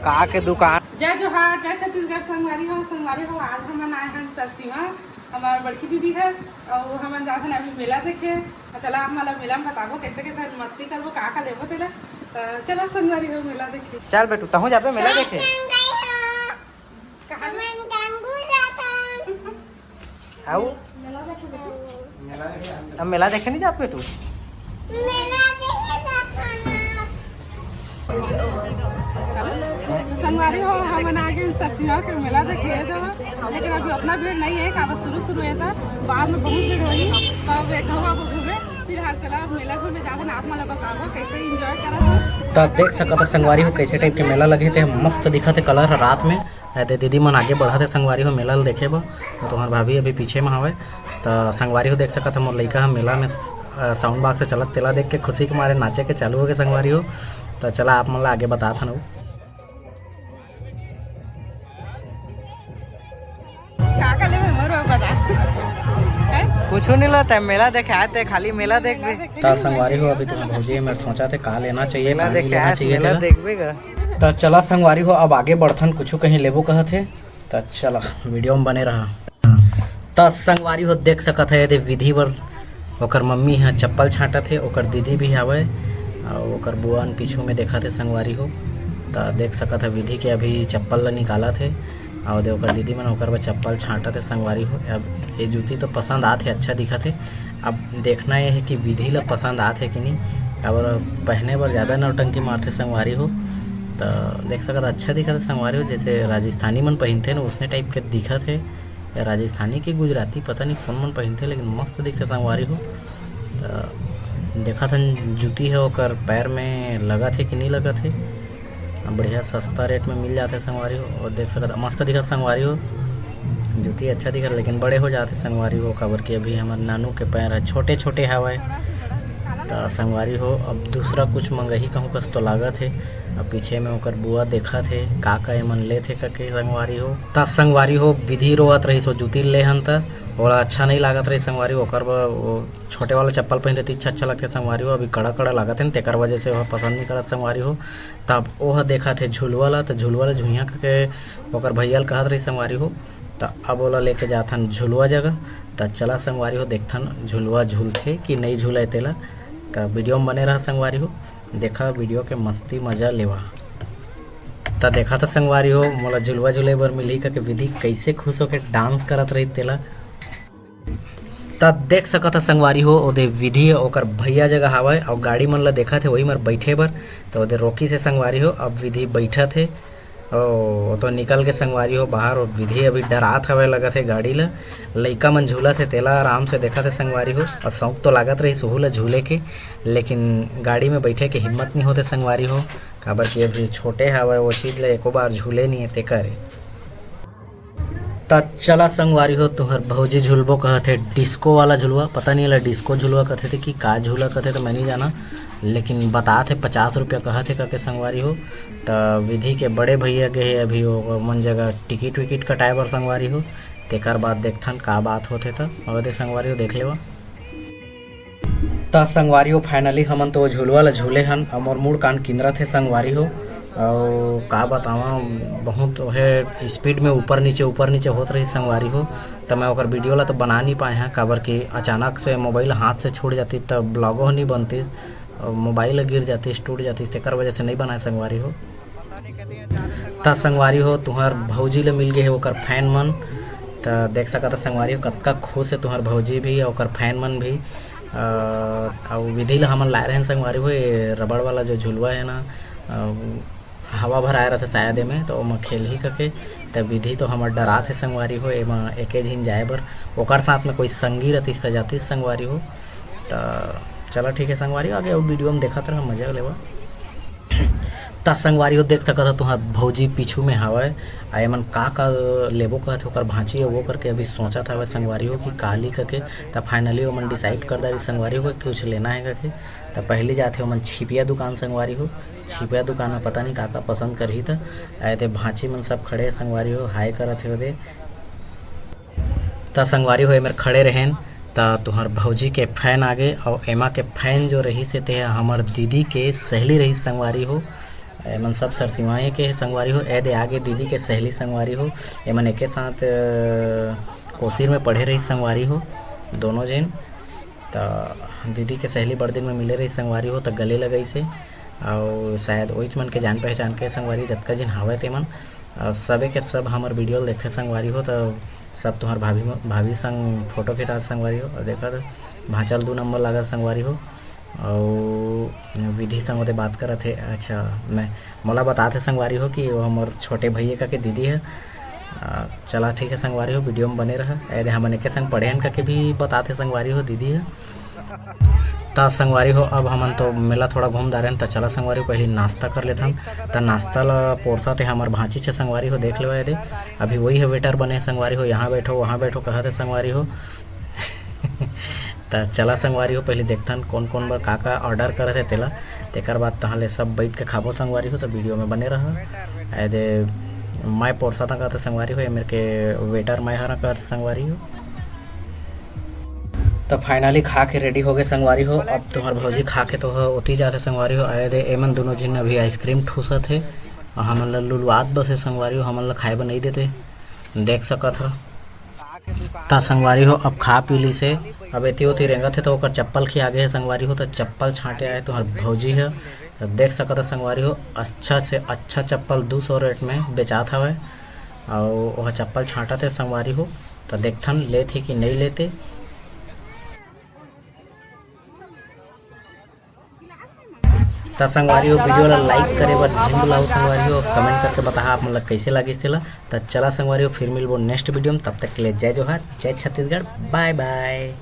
का के दुकान। जय जोहार, जय छत्तीसगढ़। संगवारी हो आज हम आए हैं सरसीमा हमार बड़की दीदी घर और हम जाते हैं अभी मेला देखे। चला आप मतलब मेला में बताबो कैसे कैसे मस्ती करबो का लेबो तेला। तो चलो संगवारी हो मेला देखे। चल बेटू तहु जाबे मेला देखे। आओ अब मेला देखे नहीं जात बेटू। संगवारी हो हम आगे सरसीमा के मेला देखे तो लेकिन अभी उतना भीड़ नहीं है का शुरू हुआ था, बाद में बहुत भीड़ हुई तब देखा घूमे। फिलहाल चला मेला घूमे जाते आप मतलब बताबो कैसे इंजॉय करा। तो देख सकता संगवारी हो कैसे टाइप के मेला लगे थे, मस्त दिखा थे कलर रात में। ऐसे दीदी मन आगे बढ़ा थे संगवारी हो मेला देखे बो। तो तुम्हार भाभी अभी पीछे में हवे। तो संगवारी हो देख सकता मोर लड़का हम मेला में साउंड बॉक्स से चलत तेला देख के खुशी के मारे नाचे के चालू हो गए संगवारी हो। तो चला आप मन आगे बता था कुछ नहीं लता मेला देखे आए थे, खाली मेला देख तो संगवारी हो अभी तुम्हें भौजी मैं सोचा थे का लेना चाहिए मेला देखे लेना चाहिए मेला देखबेगा। तो चला संगवारी हो अब आगे बढ़थन कुछ कहीं लेबो कहा थे। तो चला वीडियो में बने रहा। तो संगवारी हो देख सकत है यदि विधि बर ओकर मम्मी है चप्पल छाटा थे, ओकर दीदी भी आवे और ओकर बुआ पीछू में देखा थे संगवारी हो। तो देख सकत है विधि के अभी चप्पल निकाला थे और दे ओकर दीदी मन ओकर चप्पल छाटा थे संगवारी हो। अब ये जूती तो पसंद आते अच्छा दिखा थे। अब देखना ये है कि विधि ला पसंद आते कि नहीं, और पहने पर ज़्यादा नौटंकी मारते संगवारी हो। तो देख सकते अच्छा दिखा था संगवारी हो, जैसे राजस्थानी मन पहनते ना उसने टाइप के दिखा थे, या राजस्थानी के गुजराती पता नहीं कौन मन पहनते, लेकिन मस्त दिखते संगवारी हो। तो देखा था जूती है ओकर पैर में लगा थे कि नहीं लगा थे, बढ़िया सस्ता रेट में मिल जाते संगवारी हो। और देख सकते मस्त दिखा संगवारी हो, जूती अच्छा दिखा लेकिन बड़े हो जाते संगवारी हो। काबर कि अभी हमारे नानू के पैर है छोटे छोटे हवाए। तो संगवारी हो अब दूसरा कुछ मंगही कहूँ कस तो लागत है। अब पीछे में ओकर बुआ देखा थे का मन ले थे के संगवारी हो। तो संगवारी हो विधि रोवत रही सो जूती ले हन त बड़ा अच्छा नहीं लागत रही संगवारी हो। ओकर वो छोटे वाला चप्पल पहनते थे अच्छा लगते संगवारी हो। अभी कड़ा कड़ा लागत है तेकर वजह से वह पसंद नहीं करत संगवारी हो। तब वह देखा थे झुलवाला, तो झुलवाला झुइया के ओकर भैया कहत रही संगवारी हो। तो अब ओला लेके जाथन झुलवा जगह। तो चला संगवारी हो देखथन झुलवा झूलते कि नहीं झूले तेला। तो वीडियो में बने रहा संगवारी हो, देखा वीडियो के मस्ती मजा लेवा। तो देखा था संगवारी हो मोला झुलवा झूले बर मिली का विधि कैसे खुश होकर डांस करत रही तेला। तो देख सकता संगवारी हो ओदे विधि ओकर भैया जगह हवाए और गाड़ी मन ला देखा थे वही मर बैठे बर। तो ओदे रोकी से संगवारी हो अब विधि बैठा थे और तो निकल के संगवारी हो बाहर। और विधि अभी डरात हवे लगा थे गाड़ी ला, लइका मन झूला थे तेला आराम से देखा थे संगवारी हो। और शौक तो लागत रही सुहूला झूले के, लेकिन गाड़ी में बैठे के हिम्मत नहीं होते संगवारी हो, काबर कि अभी छोटे हवे वो चीज़ ला एको बार झूले नहीं है ते करे। तो चला संगवारी हो तुहर भौजी झुलबो कहते डिस्को वाला झुलवा, पता नहीं ला डिस्को झुलवा कहते थे कि का झूला कहते तो मैं नहीं जाना, लेकिन बता थे 50 रुपया कहते करके संगवारी हो। तो विधि के बड़े भैया गए अभी वो मन जगह टिकट विकट कटाए बर संगवारी हो। तेकर बाद देखथन का बात होते था और संगवारी हो देख लेवा। तो संगवारी हो फाइनली हमन तो झुलवा ला झूले हन और मूड कान किंदरा थे संगवारी हो। और का बतावा बहुत है स्पीड में ऊपर नीचे होत रही संगवारी हो। तो मैं ओकर वीडियो ला तो बना नहीं पाए हैं, काबर कि अचानक से मोबाइल हाथ से छूट जाती तब ब्लॉगो नहीं बनती, मोबाइल गिर जाती टूट जाती, तेकर वजह से नहीं बनाए संगवारी हो। तो संगवारी हो तुहर भौजी ले मिल गए है ओकर फैन मन। तो देख सकता संगवारी हो कतका खुश है तुहर भौजी भी ओकर फैन मन भी। और विधि ला हमन लाए रहे संगवारी हो ये रबड़ वाला जो झुलवा है ना, हवा भराए रहा था शायद में, तो ओमा खेल ही करके। तब विधि तो हमार डरा थे संगवारी हो एमा एके झिन जाए बर, ओकर साथ में कोई संगी रहती तो जाती संगवारी हो। तो चला ठीक है संगवारी हो आगे और वीडियो में देखा था मजा लेवा। तो संगवारी हो देख सकता तुहार भौजी पीछू में हवाए आए मन का लेबो कहते ओकर भांची है वो करके अभी सोचा था संगवारी हो कि काली करके। तो फाइनली वो मन डिसाइड कर दी संगवारी हो कि कुछ लेना है करके। तो पहले जाते हो मन छिपिया दुकान संगवारी हो, छिपिया दुकान में पता नहीं का पसंद कर ही था। आए थे भांची मन सब खड़े संगवारी हो हाय करत थे ओदे। तो संगवारी हो मेरे खड़े रहें तो तुहर भौजी के फैन आगे और एमा के फैन जो रही से ते हमर दीदी के सहेली रही संगवारी हो। एमन सब सरसिमाए के संगवारी हो। ए दे आगे दीदी के सहेली संगवारी हो, एमन एके साथ कोसीर में पढ़े रही संगवारी हो दोनों जन। तो दीदी के सहेली बड़ दिन में मिले रही संगवारी हो, तो गले लगई से और शायद वही मन के जान पहचान के संगवारी जतका जिन हावे तेमन सबे के सब हमार वीडियो देखे संगवारी हो। तो सब तुम्हार भाभी संग फोटो खिंचा संगवारी हो। और देखा भांचल 2 नंबर लगा संगवारी हो। और विधि संग ओदे बात करत है। अच्छा मैं मोला बताते संगवारी हो कि वो हमार छोटे भैया का के दीदी है। चला ठीक है संगवारी हो, वीडियो में बने रहा। अरे हमने के संग पढ़े का के भी बताते संगवारी हो दीदी है। तो संगवारी हो अब हमन तो मेला थोड़ा घूम दारे तो चला संगवारी हो पहले नाश्ता कर लेते हम। तो नाश्ता ला पोरसा थे हमार भांची छे संगवारी हो, देख लो दे अभी वही है वेटर बने संगवारी हो, यहाँ बैठो वहाँ बैठो कहते संगवारी हो। तो चला संगवारी हो पहले देखथन कौन कौन बार का ऑर्डर करे थे तेला, तेकर बाद तहले सब बैठ के खाबो संगवारी हो। तो वीडियो में बने रहा। ऐदे मैं पोरसा था कहते संगवारी हो, मेरे के वेटर मैं हरा कहते संगवारी हो। तो फाइनली खा के रेडी हो गए संगवारी हो। अब तुम्हार भौजी खा के तो उती जाते संगवारी हो। आए दे एमन दोनों जिन अभी आइसक्रीम ठूसत है और हमन ला लुलवात बसे संगवारी हो, हमन ला खाए बर नहीं देते देख सकत हो। ता संगवारी हो अब खा पी ली से अब एती होती रेंगत है तो ओकर चप्पल खी आगे है संगवारी हो। तो चप्पल छाटे आए तो हर भौजी है। तो देख सकत है संगवारी हो अच्छा से अच्छा चप्पल 200 रेट में बेचात हवे और वह चप्पल छाटत है संगवारी हो। तो देखथन ले थी कि नहीं लेते। तो संगवारी हो वीडियो ला लाइक करे बर झिन बुलाओ संगवारी हो, कमेंट करके बता आप मतलब कैसे लगिस तेला। तो चला संगवारी हो फिर मिलबो नेक्स्ट वीडियो में, तब तक के लिए जय जोहार, जय छत्तीसगढ़, बाय बाय।